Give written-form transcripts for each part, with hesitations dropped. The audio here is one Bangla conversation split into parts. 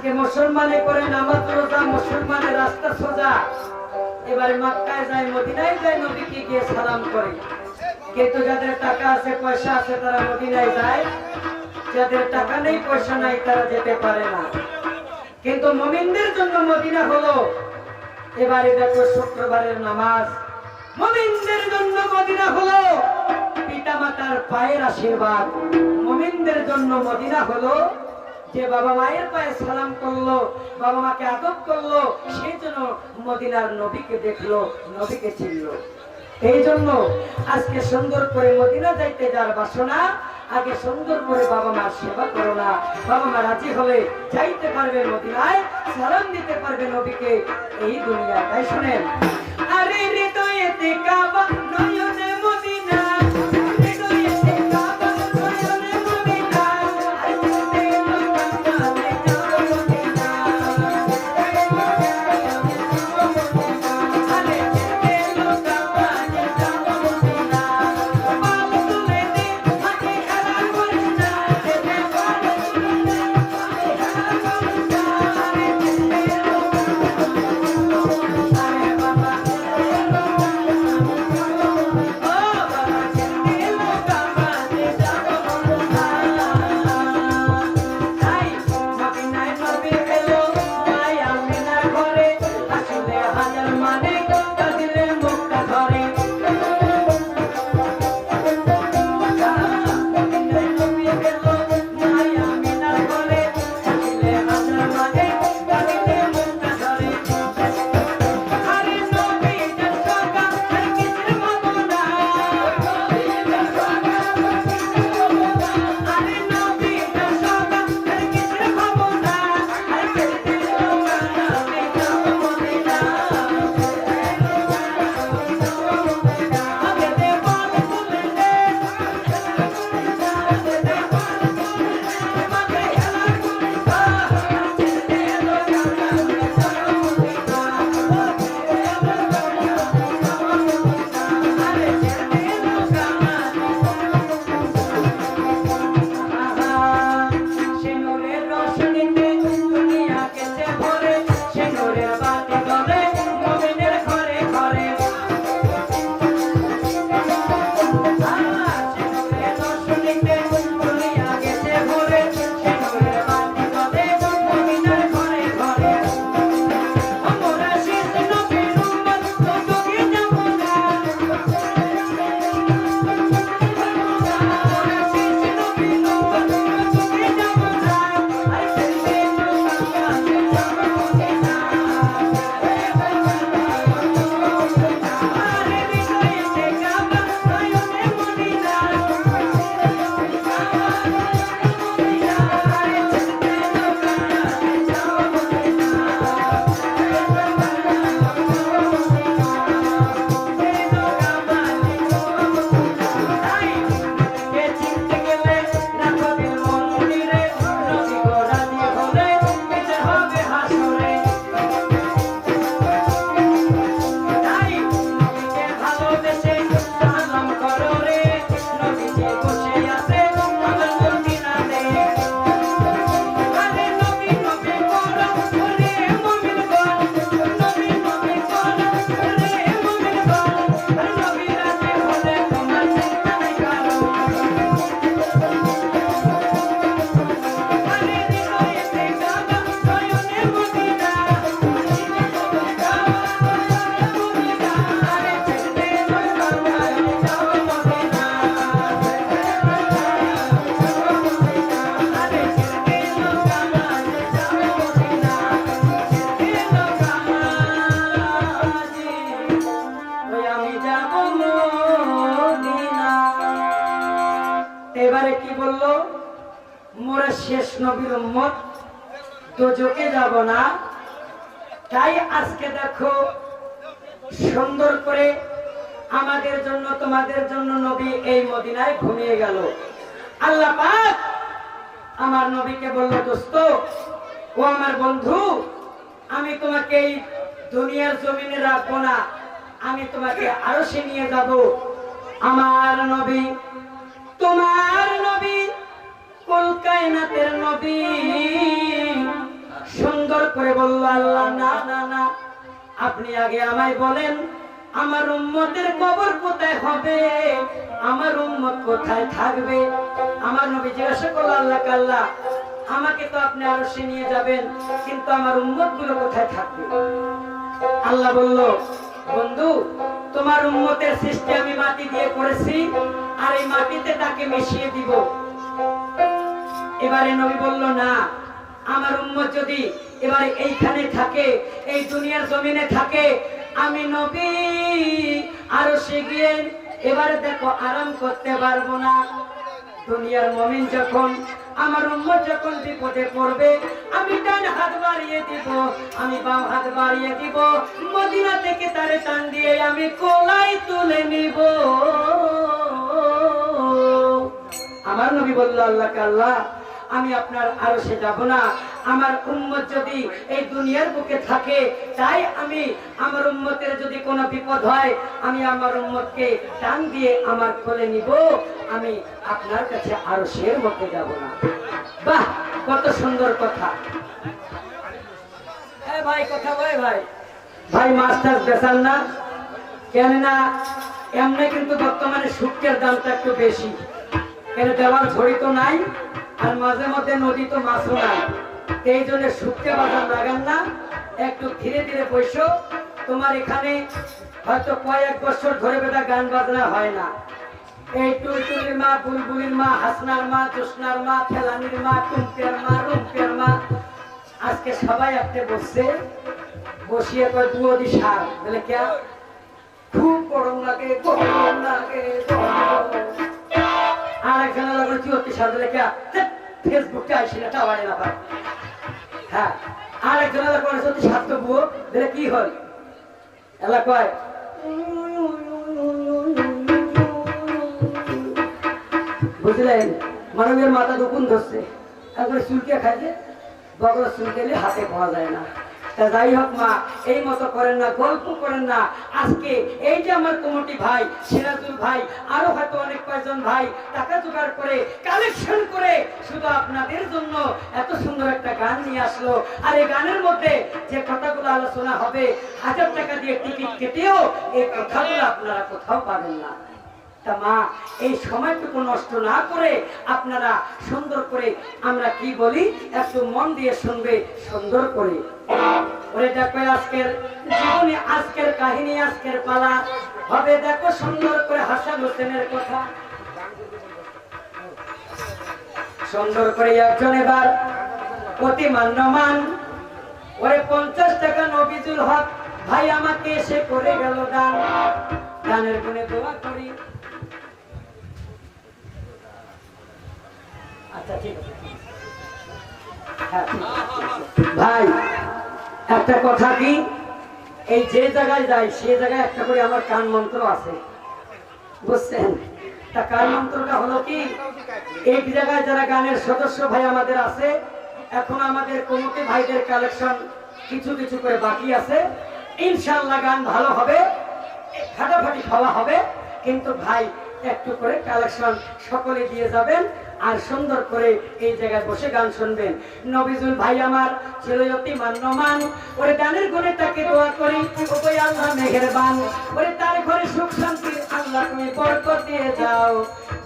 আজকে মুসলমানে করে নামাজ রোজা, মুসলমানের রাস্তা সোজা। এবারে মক্কায় যায়, মদিনায় যায়, নবীকে গিয়ে সালাম করে। কিন্তু যাদের টাকা আছে, পয়সা আছে, তারা মদিনায় যায়। যাদের টাকা নেই, পয়সা নাই, তারা যেতে পারে না। কিন্তু মুমিনদের জন্য মদিনা হলো, এবারে দেখো শুক্রবারের নামাজ। মুমিনদের জন্য মদিনা হলো পিতামাতার পায়ের আশীর্বাদ। মুমিনদের জন্য মদিনা হলো যে বাবা মায়ের পায়ে সালাম করলো, বাবা মাকে আদব করলো, সেই জন্য মদিনার নবীকে দেখলো, নবীকে চিনলো। এই জন্য আজকে সুন্দর করে মদিনা যাইতে যার বাসনা, আগে সুন্দর করে বাবা মার সেবা করো না। বাবা মা রাজি হলে যাইতে পারবে মদিনায়, সালাম দিতে পারবে নবীকে এই দুনিয়া। তাই শুনেন, আরে হৃদয়েতে কাবা, নয়নে মদিনা, হৃদয়েতে কাবা, নয়নে মদিনা, আরে কাবাতে যাও মদিনা, আরে কাবাতে যাও মদিনা, পাপ তুলে দে হাতে খেলা করিস না, যেতে পারো মদিনা, হাতে খেলা করিস না, আরে বাবা এবারে কি বললো, মোরা শেষ নবীর উম্মত, দোজখে যাব না। তাই আজকে দেখো সুন্দর করে আমাদের জন্য, তোমাদের জন্য নবী এই মদিনায় ঘুমিয়ে গেল। আল্লাহ পাক আমার নবীকে বলল, দোস্ত ও আমার বন্ধু, আমি তোমাকে এই দুনিয়ার জমিনে রাখবো না, আমি তোমাকে আরশে নিয়ে যাব। আমার নবী, তোমার নবী, কুল কায়নাতের নবী, সুন্দর করে বলল, আল্লাহ না না না, আপনি আগে আমায় বলেন আমার উম্মতের কবর কোথায় হবে, আমার উম্মত কোথায় থাকবে। আমার নবী জিজ্ঞাসা করলো, আল্লাহ কাল্লা, আমাকে তো আপনি আরশে নিয়ে যাবেন, কিন্তু আমার উম্মত গুলো কোথায় থাকবে? আল্লাহ বলল, বন্ধু, তোমার উম্মতের সৃষ্টি আমি মাটি দিয়ে করেছি, আর এই মাটিতে তাকে মিশিয়ে দিব। এবারে নবী বলল, না, আমার উম্মত যদি এবারে এইখানে থাকে, এই দুনিয়ার জমিনে থাকে, আমি নবী আরশে গিয়ে এবারে দেখো আরাম করতে পারবো না। দুনিয়ার মুমিন যখন, আমার উম্মত যখন বিপদে পড়বে, আমি ডান হাত বাড়িয়ে দিব, আমি বাম হাত বাড়িয়ে দিব, মদিনা থেকে তারে টান দিয়ে আমি কোলায় তুলে নিব। আমার নবী বলল, আল্লাহ কাল্লা, আমি আপনার আরশে যাব না, আমার উম্মত যদি এই দুনিয়ার বুকে থাকে, তাই আমি আমার উম্মতের যদি কোনো বিপদ হয়, আমি আমার উম্মতকে টান দিয়ে আমার কোলে নিব, আমি আপনার কাছে আরশের মধ্যে যাব না। বাহ, কত সুন্দর কথা। ভাই কথা বলে, ভাই ভাই মাস্টার বেচান না কেন? না এমনি কিন্তু বর্তমানে শুক্রের দামটা একটু বেশি, কেন দেওয়ার ঝড়ি তো নাই, আর মাঝে মধ্যে নদী তো মাছও নাই, এই জন্য শুক্রে বাজার লাগান না, একটু ধীরে ধীরে বসো। তোমার এখানে হয়তো কয়েক বছর ধরে বেটা গান বাজনা হয় না। এই টুলটুলির মা, বুলবুলির মা, হাসনার মা, জোসনার মা, ফেলানির মা, টুম্পের মা, রুম্পের মা, আজকে সবাই একটা বসছে, বসিয়ে কয় দুয়দি সার বলে, কে খুব গরম লাগে, গরম লাগে, আর একজনের লাগে চুয়ত্তি সার বলে, কে ফেসবুকটা আসি না, টাওয়ারে না পায়। হ্যাঁ, আর একজনের লাগে সত্যি সাত বুয়ো বলে, কি হল এলা কয়, বুঝলেন? মানবের মাথা দুপুন ধরছে, একবারে চুলকে খাইছে, বগলা চুলকেলে হাতে পাওয়া যায় না। তা যাই হোক মা, এই মতো করেন না, গল্প করেন না। আজকে এই যে আমার কমিটি ভাই, সিরাজুল ভাই, আরো হয়তো অনেক কয়েকজন ভাই টাকা জোগাড় করে কালেকশন করে শুধু আপনাদের জন্য এত সুন্দর একটা গান নিয়ে আসলো। আর এই গানের মধ্যে যে কথাগুলো আলোচনা হবে, 1000 টাকা দিয়ে টিকিট কেটেও এই কথাগুলো আপনারা কোথাও পাবেন না। তা মা, এই সময়টুকু নষ্ট না করে আপনারা সুন্দর করে, আমরা কি বলি একটু মন দিয়ে শুনবে সুন্দর করে। ওরে দেখো আজকের জীবনে, আজকের কাহিনী, আজকের পালা হবে, দেখো সুন্দর করে হাসান হোসেনের কথা সুন্দর করে একজন এবার অতি মান্যমান। ওরে 50 টাকা নবিজুল হক ভাই আমাকে এসে করে গেল দান, দানের গুণে দোয়া করি। আচ্ছা ঠিক আছে ভাই, একটা কথা কি, এই যে জায়গায় যাই সে জায়গায় একটা করে আমার কান মন্ত্র আছে, বুঝছেন? তা কান মন্ত্রটা হলো কি, এক জায়গায় যারা গানের সদস্য ভাই আমাদের আছে, এখন আমাদের কমিটি ভাইদের কালেকশন কিছু কিছু করে বাকি আছে, ইনশাআল্লাহ গান ভালো হবে, ফাটাফাটি খাওয়া হবে, কিন্তু ভাই একটু করে কালেকশন সকলে দিয়ে যাবেন, আর সুন্দর করে এই জায়গায় বসে গান শুনবেন। নবিজুল ভাই আমার ছিল অতি মান্যমান, ওরে গানের গুণে তাকে দোয়া করি, ওই আল্লাহ মেহেরবান, ওরে তার ঘরে সুখ শান্তির আল্লাহ তুমি বরকত দিয়ে যাও,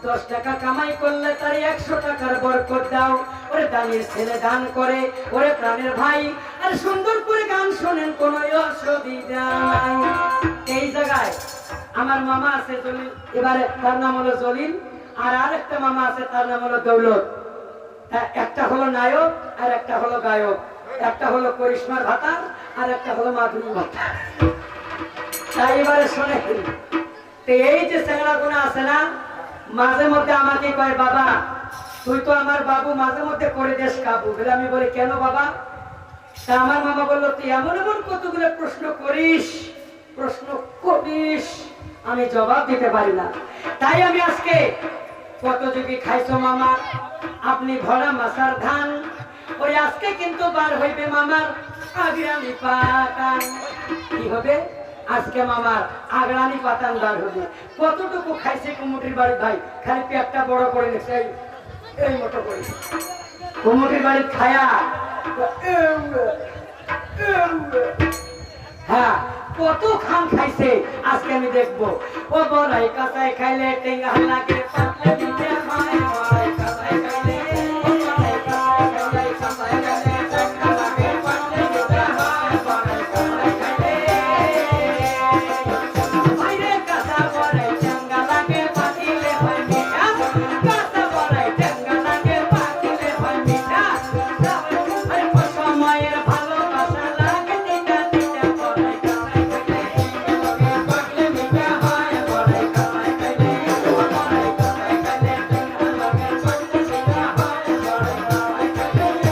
10 টাকা কামাই করলে তার 100 টাকার বরকত দাও। ওরে দানের ছেলে দান করে, ওরে প্রাণের ভাই, আর সুন্দর করে গান শোনেন, কোনো অসুবিধা নাই। এই জায়গায় আমার মামা আছে জলিল, এবারে তার নাম হলো জলিল, আর আরেকটা মামা আছে তার নাম হলো দৌলত। একটা হলো নায়ক আর একটা হলো গায়ক, একটা হলো করিশ্মার ভাতা আর একটা হলো মাধুরী ভাতা। তাই এবারে শোনে, এই যে ছেলেগুলো আছে না, মাঝে মধ্যে আমাকে কয়, বাবা তুই তো আমার বাবু, মাঝে মধ্যে করে দেশ কাবু বলে। আমি বলি, কেন বাবা? তা আমার মামা বললো, তুই এমন এমন কতগুলো প্রশ্ন করিস, আমি জবাব দিতে পারি না। তাই আমি আজকে, কত যুগি খাইছো মামা আপনি ভরা মাসার ধান, ওই আজকে কিন্তু বার হইবে মামার আগরানি পাতান। কি হবে? আজকে মামার আগরানি পাতান বার হবে। কতটুকু খাইছে কুমুটির বাড়ি ভাই, খালি পেটটা বড় করে নিছে এই মতো করে কুমুটির বাড়ি খায়া হ্যাঁ কত খাম খাইছে আজকে আমি দেখবো ও বড়াই কাঁচায় খাইলে টেঙ্গা লাগে পাতলে দিতে হয় বড়াই কাঁচায় খাইলে বড়াই কাঁচায় খাইলে টেঙ্গা লাগে পাতলে দিতে হয় বড়াই কাঁচায় খাইলে বাইরে কাঁচা বড়াই টেঙ্গা লাগে পাতিলে হয় মিঠা কাঁচা বড়াই টেঙ্গা লাগে পাতিলে হয় মিঠা আরে সময়ের ভালোবাসা লাগে দিতে দিতে বড়াই কাঁচায় খাইলে পাতলে মিঠা হয় বড়াই কাঁচায় খাইলে বড়াই কাঁচায় খাইলে টেঙ্গা লাগে পাতলে মিঠা হয় বড়াই কাঁচায় খাইলে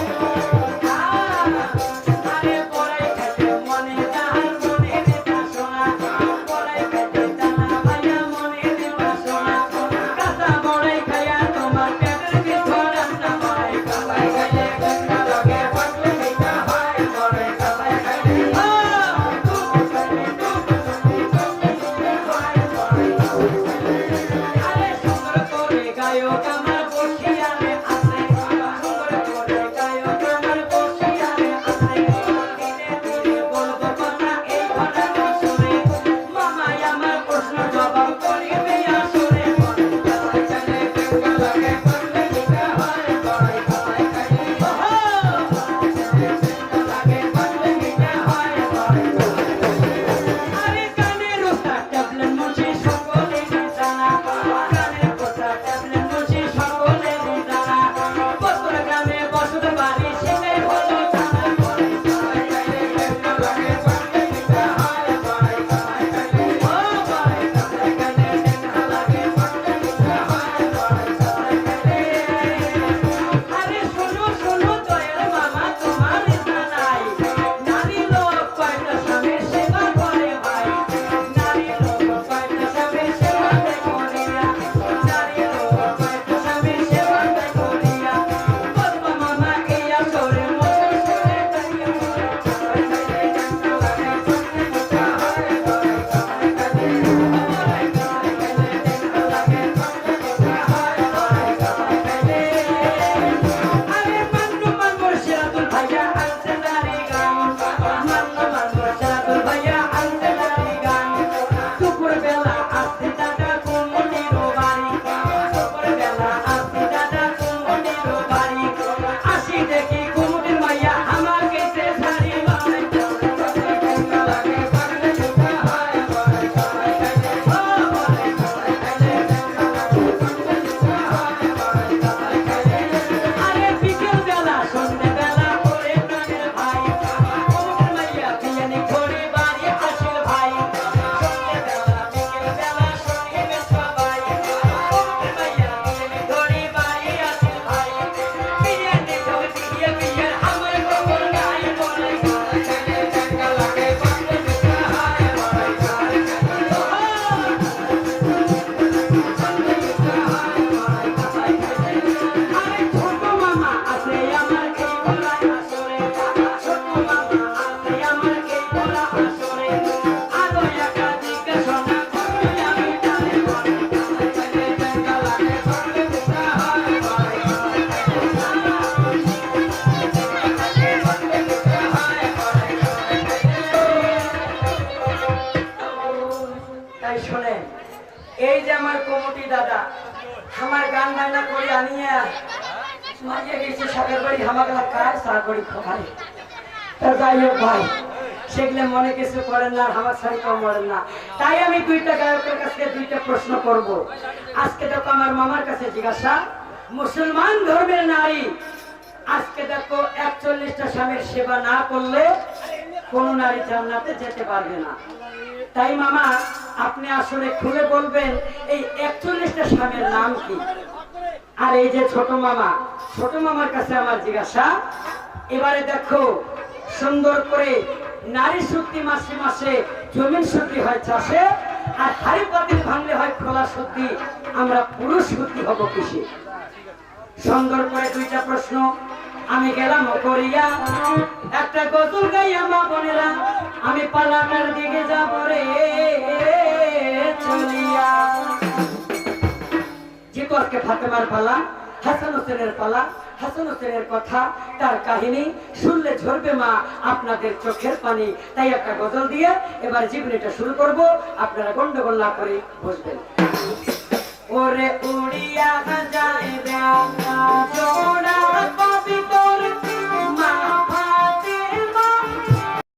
আরে বড়াই খাইতে মনে তাহার মনে দিতা সোনা বড়াই খাইতে জানা ভাইয়া মনে দিতা সোনা কাঁচা বড়াই খাইয়া তোমার পেটের ভিতর রান্না বড়াই কাঁচায় খাইলে টেঙ্গা লাগে পাতলে মিঠা হয় বড়াই কাঁচায় খাইলে আরে সুন্দর করে গায়ক আমার বসিয়ারে আছে সুন্দর করে গায়ক আমার বসিয়ারে আছে দিনে দিনে বলবো কথা এই ঘটনা শুনে মামাই আমার প্রশ্ন জবাব করিবে আসরে বড়াই কাঁচায় খাইলে টেঙ্গা লাগে পাতলে মিঠা হয় বড়াই কাঁচায় খাইলে টেঙ্গা লাগে পাতলে মিঠা হয় বড়াই কাঁচায় আরে কানের ওটা ট্যাবলেট মুছে সকলে জানা কানের ওটা ট্যাবলেট মুছে সকলে জানা বছর গ্রামে বসত বাড়ি সেটাই হলো জানা বড়াই কাঁচায় খাইলে টেঙ্গা লাগে পাতলে মিঠা হয় বড়াই কাঁচায় খাইলে বড়াই কাঁচায় খাইলে টেঙ্গা লাগে পাতলে মিঠা হয় বড়াই কাঁচায় খাইলে আরে শোনো শোনো দয়াল মামা তোমার ইচ্ছা নাই নারী লোক কয়টা স্বামীর সেবা করে ভাই নারী লোক কয়টা স্বামীর সেবা করিয়া নারী লোক কয়টা স্বামীর সেবা করিয়া বলবো মামা এই আসরে মশাই শুনে তাইয়া বড়াই কাঁচায় খাইলে টেঙ্গা লাগে পাতলে মিঠা হয় বড়াই কাঁচায় খাইলে বড়াই কাঁচায় খাইলে টেঙ্গা লাগে পাতলে মিঠা হয় বড়াই কাঁচায় খাইলে আরে মান্নু সিরাতুল ভাইয়া আনছে নারী গান মান্নু সিরাতুল ভাইয়া আনছে নারী গান দুপুর বেলা আসছে দাদা কুমুনির বাড়ি দুপুর বেলা আসছে দাদা কুমুনির বাড়ি আসি দেখি কুমুনির মাইয়া আমাকে সে শাড়ি বড়াই কাঁচায় খাইলে টেঙ্গা লাগে পাতলে মিঠা হয় বড়াই কাঁচায় খাইলে বড়াই কাঁচায় খাইলে টেঙ্গা লাগে পাতলে মিঠা হয় বড়াই কাঁচায় খাইলে আরে বিকেল বেলা সন্ধ্যে বেলা করে প্রাণের ভাই কুমুনির মাইয়া বিয়ানি ঘড়ি বাড়ি আসিল ভাই সন্ধ্যে বেলা বিকেল বেলা শনিবে সবাই কুমুনির মাইয়া বিয়ানি ঘড়ি বাড়ি আসিল ভাই বিয়ানি ঘড়ি দিয়ে বিয়ার আমার খবর নাই বড়াই কাঁচায় খাইলে টেঙ্গা লাগে পাতলে মিঠা হয় বড়াই কাঁচায় খাইলে পাতলে মিঠা হয় বড়াই কাঁচায় খাইলে আরে ছোট মামা আছে আমার এই বড়াই আসরে ছোট মামা আছে আমার এই বড়া আসরে আলো একা জিজ্ঞাসা করবে আমি তারে বড়াই কাঁচায় খাইলে টেঙ্গা লাগে পাতলে মিঠা হয় বড়াই কাঁচায় খাইলে পাতলে মিঠা হয় বড়াই কাঁচায় খাইলে তাই শোনেন এই যে আমার কমিটি দাদা আমার গান বাজনা করে আনিয়া মাঝে গেছে সাগর বাড়ি হামাগলা কাজ সাগরি খোখারে তা যাই হোক ভাই সেগুলো মনে কিছু করেন না আমার সারি কম করেন না তাই আমি দুইটা গায়কের কাছে দুইটা প্রশ্ন করব আজকে দেখো আমার মামার কাছে জিজ্ঞাসা মুসলমান ধর্মের নারী আজকে দেখো 41টা স্বামীর সেবা না করলে কোন নারী জান্নাতে যেতে পারবে না তাই মামা আপনি আসলে খুলে বলবেন এই 41টা স্বামীর নাম কি আর এই যে ছোট মামার কাছে আমার জিজ্ঞাসা এবারে দেখো সুন্দর করে নারী শুদ্ধি মাসে মাসে জমিন শুদ্ধি হয় চাষে আর হাড়ি পাতিল ভাঙলে হয় খোলা শুদ্ধি আমরা পুরুষ শুদ্ধি হব কিসে সুন্দর করে দুইটা প্রশ্ন আমি গেলাম করিয়া একটা গজল গাইয়া মা বোনেরা আমি পালাটার দিকে যাব রে চলিয়া যেহেতু আজকে ফাতেমার পালা হাসান হোসেনের পালা হাসান হোসেনের কথা, তার কাহিনী শুনলে ঝরবে মা আপনাদের চোখের পানি। তাই একটা গজল দিয়ে এবার জীবনীটা শুরু করব, আপনারা গন্ডগোল না করে বসবেন। ওরে উড়িয়া যায় রে জোড়া